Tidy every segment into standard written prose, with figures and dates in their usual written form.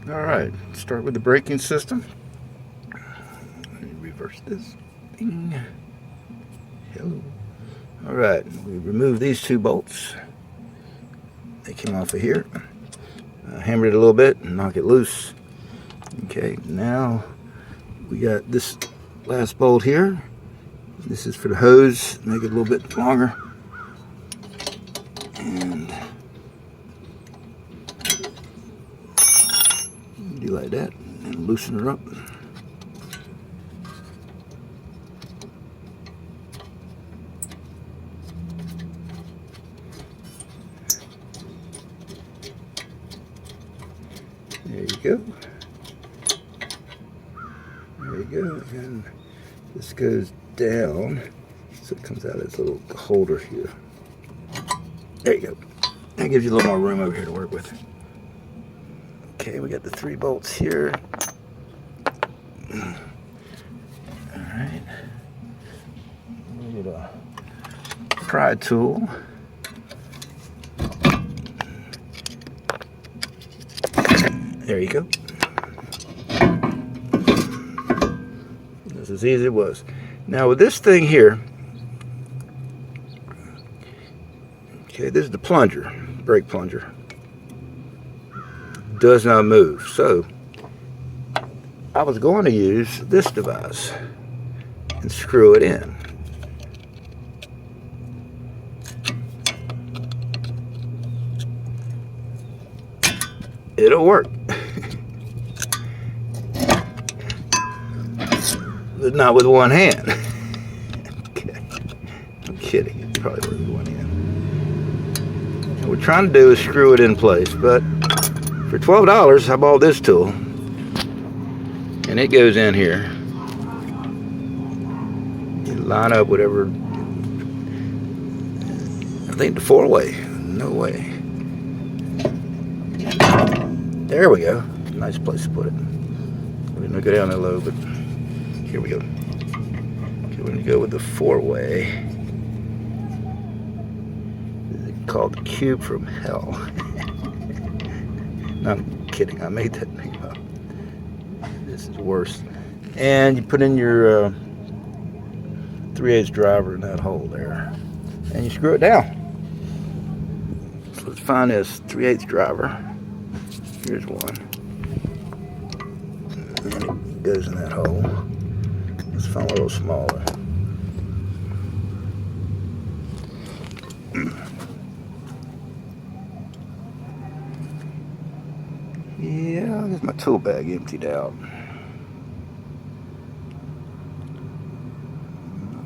Alright, start with the braking system. Let me reverse this. Ding. Hello. Alright, we remove these two bolts. They came off of here. Hammer it a little bit and knock it loose. Okay, now we got this last bolt here. This is for the hose, make it a little bit longer. And do like that and loosen her up. There you go. There you go. And this goes down, so it comes out of this little holder here. There you go. That gives you a little more room over here to work with. Okay, we got the 3 bolts here. Alright. We need a pry tool. There you go. That's as easy as it was. Now with this thing here, okay, this is the plunger, brake plunger. Does not move. So I was going to use this device and screw it in. It'll work. But not with one hand. Okay. I'm kidding. It probably works with one hand. What we're trying to do is screw it in place, but for $12 I bought this tool. And it goes in here. You line up whatever. I think the 4-way. No way. There we go. Nice place to put it. We didn't go down that low, but here we go. Okay, we're going to go with the 4-way. It's called the Cube from Hell. No, I'm kidding. I made that name up. This is worse. And you put in your 3/8 driver in that hole there. And you screw it down. So let's find this 3/8 driver. Here's one. And it goes in that hole. Let's find a little smaller. Yeah, there's my tool bag emptied out.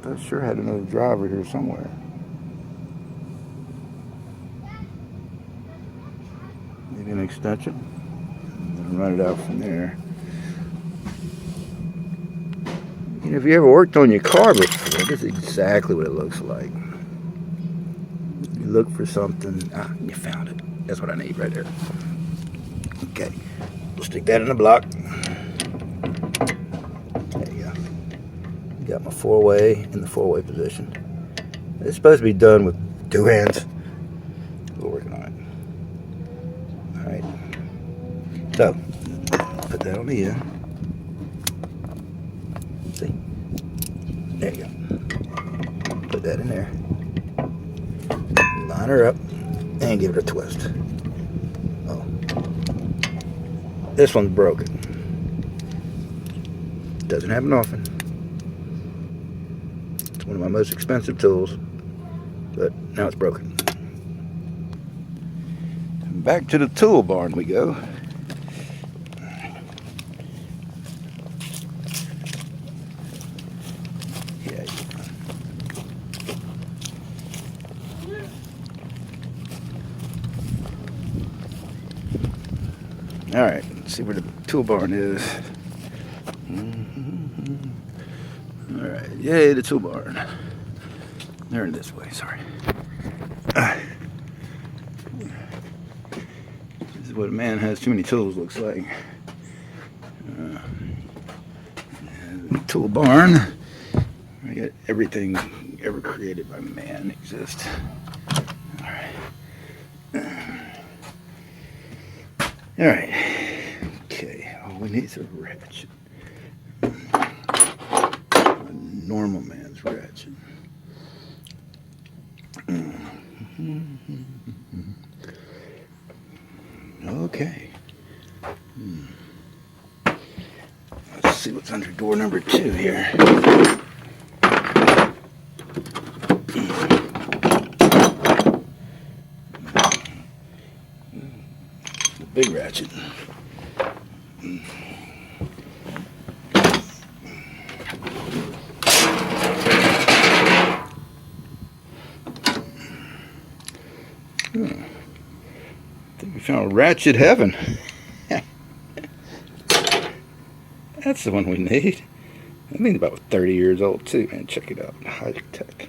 I sure had another driver here somewhere. Maybe an extension. And run it out from there. You know, if you ever worked on your car before, this is exactly what it looks like. You look for something. Ah, you found it. That's what I need right there. Okay, we'll stick that in the block. There you go. Got my 4-way in the 4-way position. It's supposed to be done with 2 hands. We're working on it. All right. So, put that on the end. See? There you go. Put that in there. Line her up and give it a twist. Oh. This one's broken. Doesn't happen often. It's one of my most expensive tools, but now it's broken. Back to the tool barn we go. Yeah. All right, let's see where the tool barn is. All right, yay, the tool barn. They're this way, sorry. This is what a man has too many tools looks like. Tool barn. I got everything ever created by man exists. All right. All right. we need a ratchet. A normal man's ratchet. Okay. Let's see what's under door number 2 here. The big ratchet. I think we found ratchet heaven. That's the one we need. I think about 30 years old too, man. Check it out. High tech.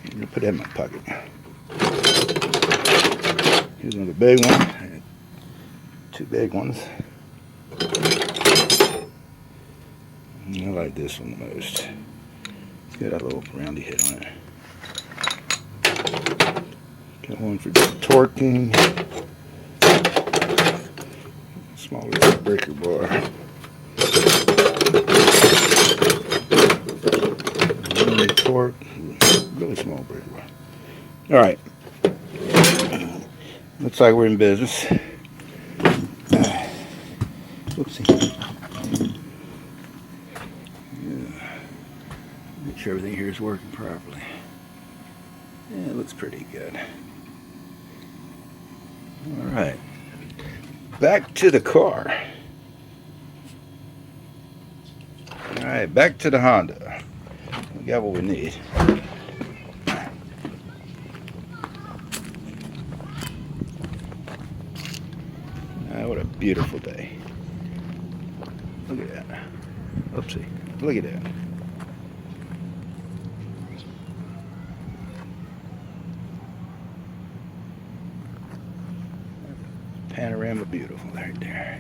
I'm gonna put that in my pocket. Here's another big one. 2 big ones. I like this one the most. It's got a little roundy head on it. Got one for torquing. Smaller breaker bar. Torque. Really small breaker bar. Alright. Looks like we're in business. Oopsie. Yeah. Make sure everything here is working properly. Yeah, it looks pretty good. Alright. Back to the car. Alright, back to the Honda. We got what we need. What a beautiful day. Look at that. Oopsie. Look at that. Panorama beautiful right there.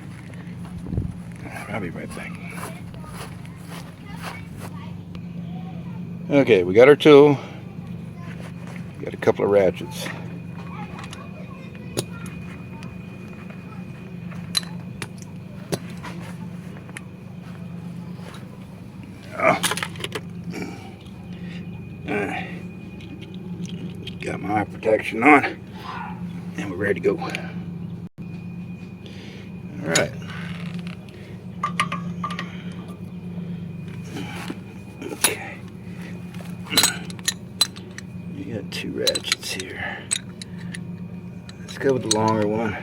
I'll be right back. Okay, we got our tool. We got a couple of ratchets. Got my eye protection on, and we're ready to go. All right. Okay. You got 2 ratchets here. Let's go with the longer one.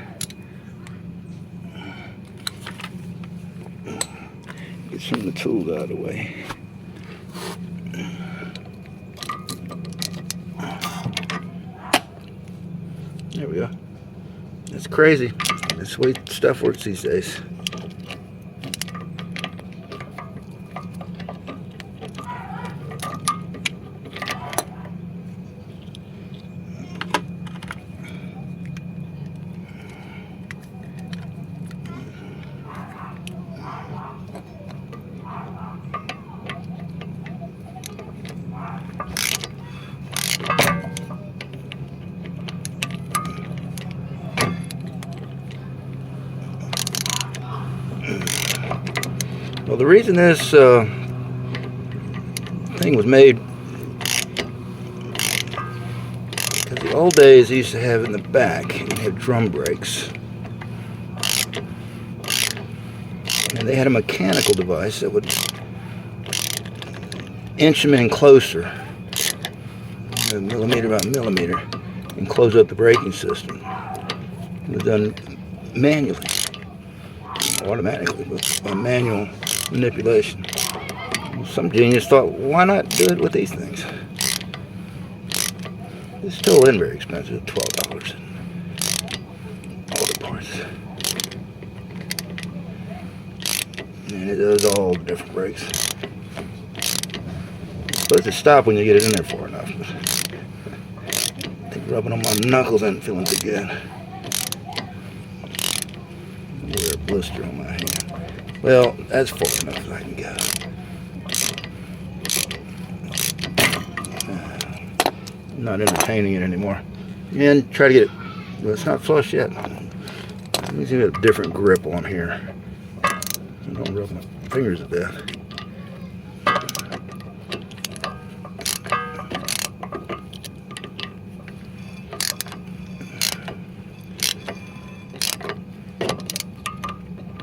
Get some of the tools out of the way. There we go. That's crazy. That's the way stuff works these days. Well, the reason this thing was made, because the old days they used to have in the back, you had drum brakes, and they had a mechanical device that would inch them in closer, millimeter by millimeter, and close up the braking system. It was done manually, automatically, but by manual manipulation. Some genius thought, why not do it with these things? It's still in very expensive, $12. All the parts. And it does all the different brakes. It's supposed to stop when you get it in there far enough. I think rubbing on my knuckles isn't feeling too good. I wear a blister on my hand. Well, that's far enough as I can go. I'm not entertaining it anymore. And try to get it, well, it's not flush yet. Let me see if we have a different grip on here. Don't rub my fingers to death.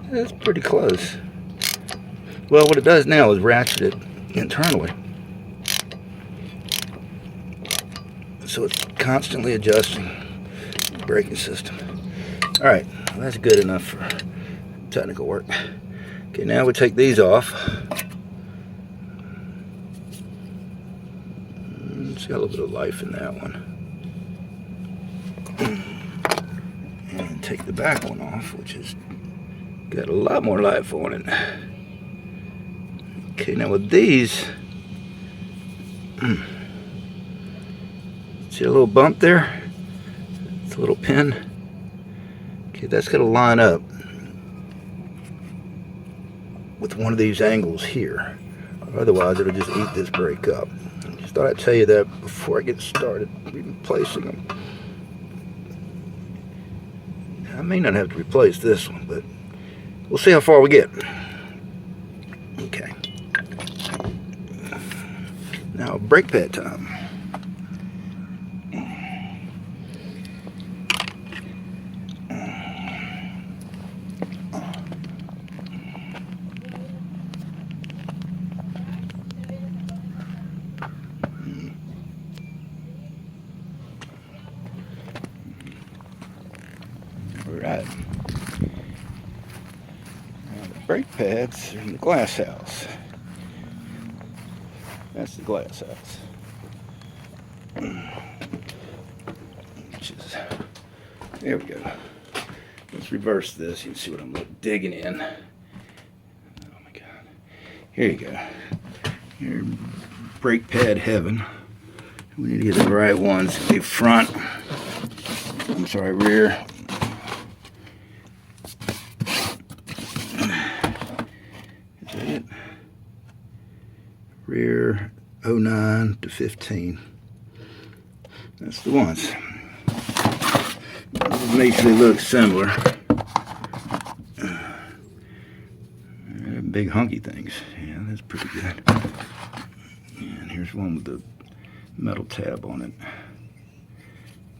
That's pretty close. Well, what it does now is ratchet it internally. So it's constantly adjusting the braking system. Alright, well, that's good enough for technical work. Okay, now we take these off. It's got a little bit of life in that one. And take the back one off, which is got a lot more life on it. Okay, now with these, see a little bump there? It's a little pin. Okay, that's going to line up with one of these angles here. Otherwise, it'll just eat this brake up. Just thought I'd tell you that before I get started replacing them. I may not have to replace this one, but we'll see how far we get. Okay. Now, brake pad time. All right. Now the brake pads are in the glass house. That's the glass house. Which is, there we go. Let's reverse this. You can see what I'm digging in. Oh my God. Here you go. Here, brake pad heaven. We need to get the right ones. The front. I'm sorry, rear. Is that it? Rear 09 to 15. That's the ones. It makes it look similar. Big hunky things. Yeah, that's pretty good. And here's one with the metal tab on it.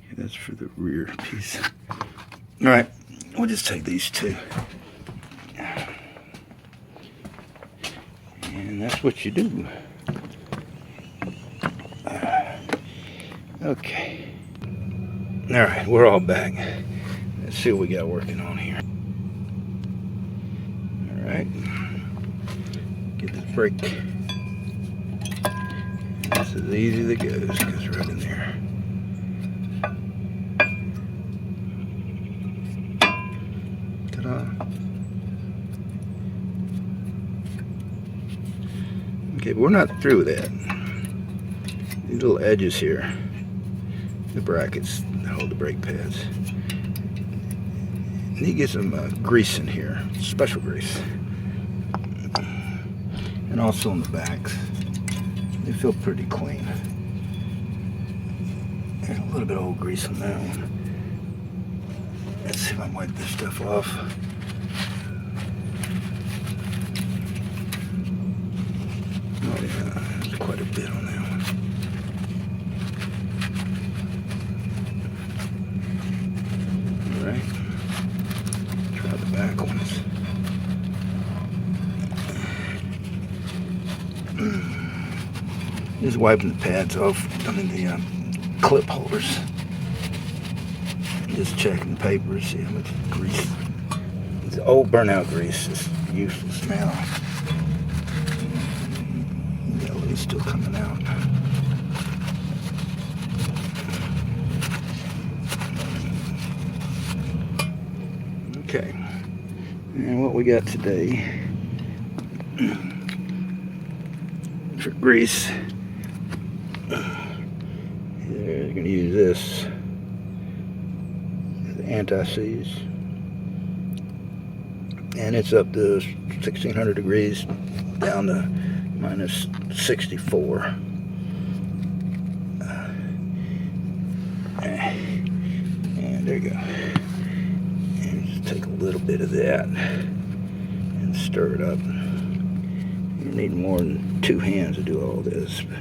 Okay, that's for the rear piece. All right, we'll just take these two. And that's what you do. Okay. All right, we're all back. Let's see what we got working on here. All right. Get this brake. This is easy as it goes. Goes right in there. Ta-da. Okay, but we're not through with that. These little edges here, the brackets that hold the brake pads. Need to get some grease in here, special grease. And also on the backs. They feel pretty clean. There's a little bit of old grease on that one. Let's see if I can wipe this stuff off. Oh yeah, there's quite a bit on that one. Alright. Try the back ones. Just wiping the pads off, I mean the clip holders. Just checking the papers, see how much grease. It's old burnout grease, it's useless now. Yeah, it's still coming out. Okay, and what we got today for grease. They're going to use this anti-seize, and it's up to 1600 degrees down to minus 64. And there you go. And just take a little bit of that and Stir it up. You need more than 2 hands to do all this. But